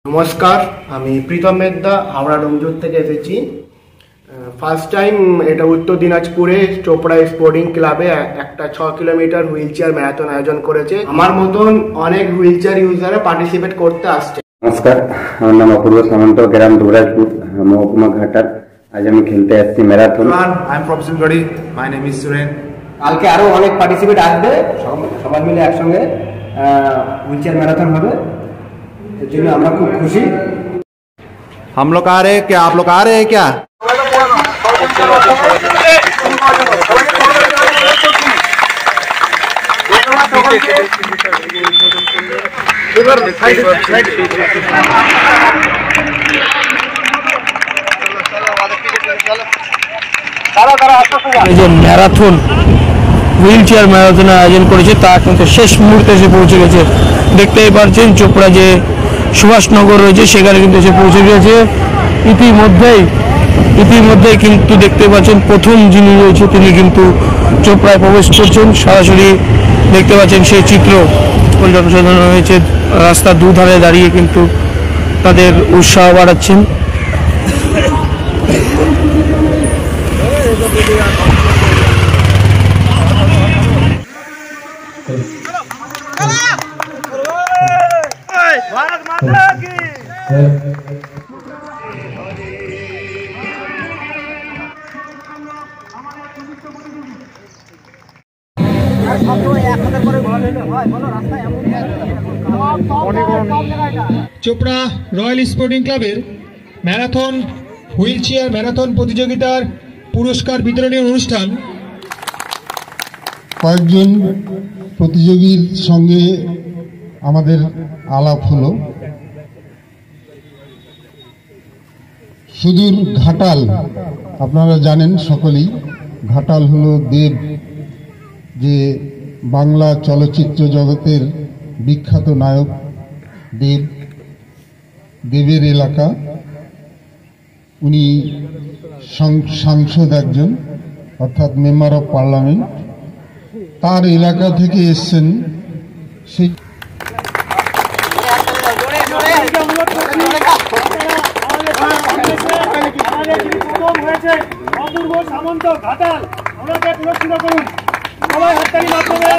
নমস্কার, আমি প্রীতম মেদ্দা হাওড়া ডোমজুর থেকে এসেছি। ফার্স্ট টাইম এটা উত্তর দিনাজপুরে চোপড়া স্পোর্টিং ক্লাবে একটা 6 কিলোমিটার হুইল চেয়ার ম্যারাথন আয়োজন করেছে। আমার মতন অনেক হুইল চেয়ার ইউজাররা পার্টিসিপেট করতে আসছে। নমস্কার, আমার নাম অপূর্ব সামন্ত, গ্রাম দুবরাজপুর, মহকুমা ঘাটাল। আজ আমি খেলতে আসছি ম্যারাথন। আই এম প্রফেসর গড়ি, মাই নেম ইজ সুরেন। কালকে আরো অনেক পার্টিসিপেট আসবে, সবাই মিলে একসঙ্গে হুইল চেয়ার ম্যারাথন হবে। এর জন্য আমরা খুব খুশি। हम लोग आ रहे हैं क्या? आप लोग आ रहे हैं क्या? যে ম্যারাথন হুইল চেয়ার ম্যারাথনের আয়োজন করেছে তা কিন্তু শেষ মুহূর্তে এসে পৌঁছে গেছে। দেখতেই পাচ্ছেন চোপড়া যে সুভাষনগর রয়েছে সেখানে কিন্তু এসে পৌঁছে গেছে। ইতিমধ্যেই কিন্তু দেখতে পাচ্ছেন প্রথম যিনি রয়েছে তিনি কিন্তু চোপড়ায় প্রবেশ করছেন। সরাসরি দেখতে পাচ্ছেন সেই চিত্র। জনসাধারণ রয়েছে রাস্তার দুধারে দাঁড়িয়ে কিন্তু তাদের উৎসাহ বাড়াচ্ছেন। চোপড়া রয়্যাল স্পোর্টিং ক্লাবের ম্যারাথন হুইল চেয়ার ম্যারাথন প্রতিযোগিতার পুরস্কার বিতরণী অনুষ্ঠান। কয়েকজন প্রতিযোগীর সঙ্গে আমাদের আলাপ হলো। সুদূর ঘাটাল, আপনারা জানেন সকলেই, ঘাটাল হলো দেব, যে বাংলা চলচ্চিত্র জগতের বিখ্যাত নায়ক দেবের এলাকা। উনি সাংসদ একজন, অর্থাৎ মেম্বার অফ পার্লামেন্ট। তার এলাকা থেকে এসছেন। সেই অপূর্ব সামন্ত ঘাটাল, ওনাকে পুরস্কৃত করুন। সবাই হাততালি মাধ্যমে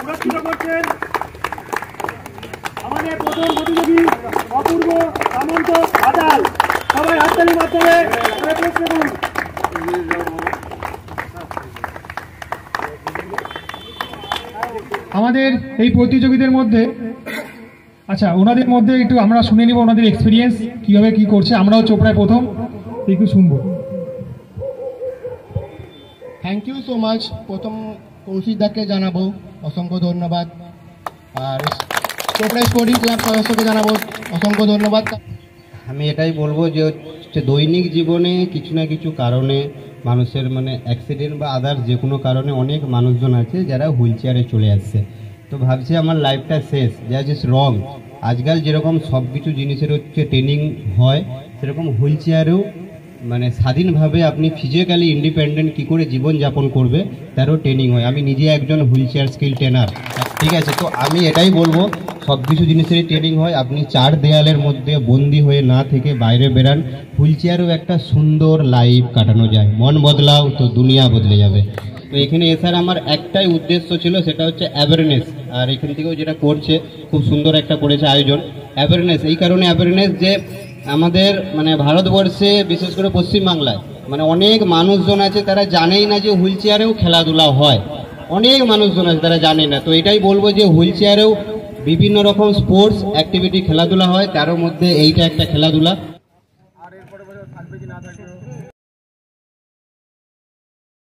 পুরস্কৃত করছেন আমাদের প্রথম প্রতিযোগী অপূর্ব সামন্ত ঘাটাল। সবাই হাততালি মাধ্যমে পুরস্কৃত করুন। আমাদের এই প্রতিযোগীদের মধ্যে ওনাদের মধ্যে একটু আমরা শুনে নিব ওনাদের এক্সপিরিয়েন্স, কিভাবে কি করছে। আমরাও চোপড়ায় প্রথম একটু শুনবো। Thank you so much. প্রথম কৌশিকদাকে জানাবো অসংখ্য ধন্যবাদ, আর চোপড়া স্পোর্টিং ক্লাব সদস্যকে জানাবো অসংখ্য ধন্যবাদ। আমি এটাই বলবো যে হচ্ছে দৈনিক জীবনে কিছু না কিছু কারণে মানুষের অ্যাক্সিডেন্ট বা আদার্স যে কোনো কারণে অনেক মানুষজন আছে যারা হুইল চেয়ারে চলে আসছে। তো ভাবছি আমার লাইফটা শেষ, দ্যাট ইজ রং। আজকাল যেরকম সব কিছু জিনিসের হচ্ছে ট্রেনিং হয়, সেরকম হুইল চেয়ারেও স্বাধীনভাবে আপনি ফিজিক্যালি ইন্ডিপেন্ডেন্ট কী করে জীবনযাপন করবে তারও ট্রেনিং হয়। আমি নিজে একজন হুইল চেয়ার স্কিল ট্রেনার, ঠিক আছে। তো আমি এটাই বলবো সব কিছু জিনিসেরই ট্রেনিং হয়। আপনি চার দেয়ালের মধ্যে বন্দি হয়ে না থেকে বাইরে বেরান, হুইল চেয়ারেও একটা সুন্দর লাইফ কাটানো যায়। মন বদলাও তো দুনিয়া বদলে যাবে। তো এখানে এসার আমার একটাই উদ্দেশ্য ছিল, সেটা হচ্ছে অ্যাওয়ারনেস। আর এখান থেকেও যেটা করছে খুব সুন্দর একটা করেছে আয়োজন। অ্যাওয়ারনেস এই কারণে অ্যাওয়ারনেস যে আমাদের ভারতবর্ষে বিশেষ করে পশ্চিমবাংলায় অনেক মানুষজন আছে তারা জানেই না যে হুইল চেয়ারেও খেলাধুলা হয়। অনেক মানুষজন আছে তারা জানে না। তো এটাই বলবো যে হুইল চেয়ারেও বিভিন্ন রকম স্পোর্টস অ্যাক্টিভিটি খেলাধুলা হয়, তার মধ্যে এইটা একটা খেলাধুলা।